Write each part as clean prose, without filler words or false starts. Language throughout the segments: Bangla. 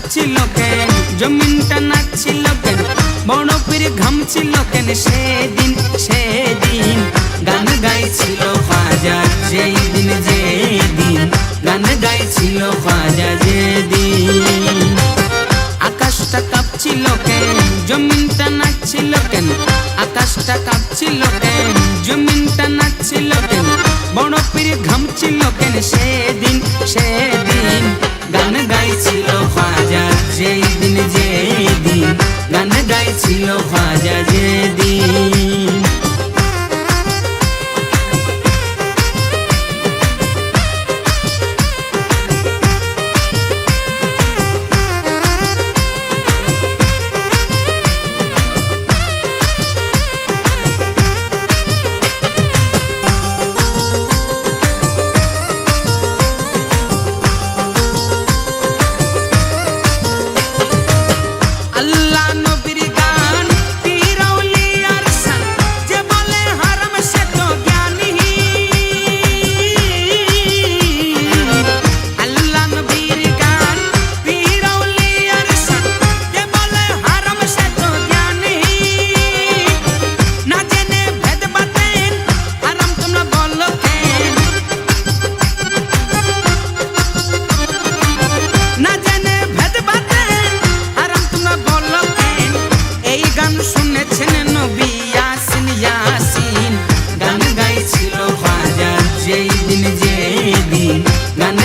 কাঁপছিল কেন, জমিনটা নাচছিল কেন, বড় পীর ঘামছিল কেন, সেদিন সেদিন গান গাইছিল খাজা, যেই দিন যেদিন গান গাইছিল খাজা যেদিন। আকাশটা কাঁপছিল কেন, জমিনটা নাচছিল কেন, আকাশটা কাঁপছিল কেন, জমিনটা নাচছিল কেন, বড় পীর ঘামছিল কেন, সেদিন সেদিন গান গাইছিল খাজা, যেই দিন যেদিন গান গাইছিল খাজা যেদিন।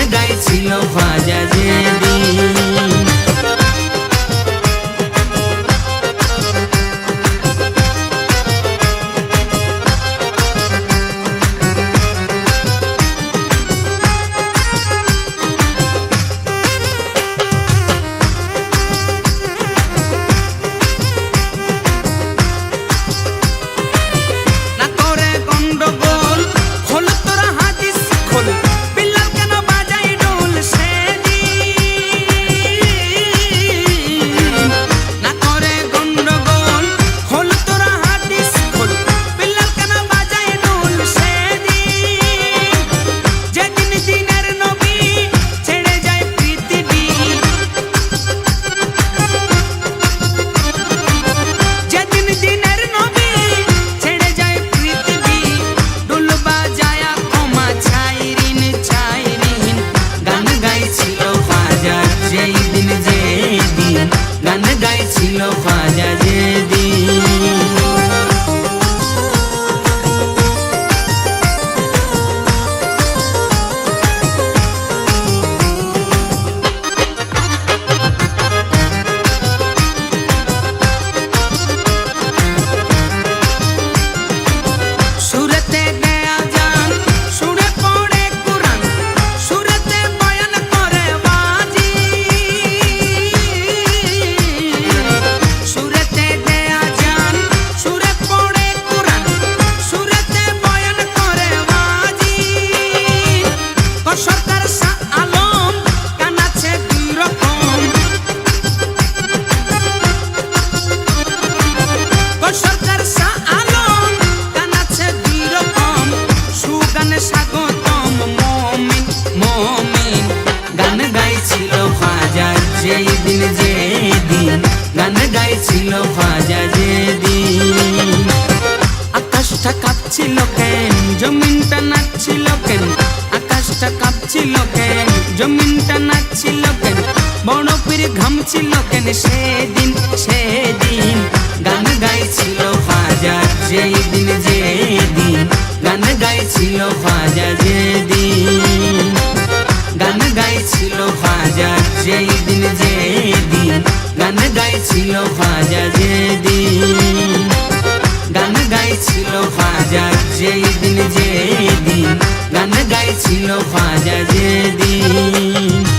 গান গাইছিল খাজা যেদিন। গান গাইছিল খাজা যেদিন। যেই দিন যেদিন গান গাইছিল খাজা যেদিন। আকাশটা কাঁপছিল কেন, জমিনটা নাচছিল কেন, আকাশটা কাঁপছিল কেন, জমিনটা নাচছিল কেন, বড় পীর ঘামছিল কেন, সেদিন সেদিন গান গাইছিল খাজা, যেই দিন যেদিন গান গাইছিল খাজা যেদিন। গান গাইছিল খাজা, যেই দিন যেদিন গান গাইছিল খাজা যেদিন। গান গাইছিল খাজা, যেই দিন যেদিন গান গাইছিল খাজা যেদিন।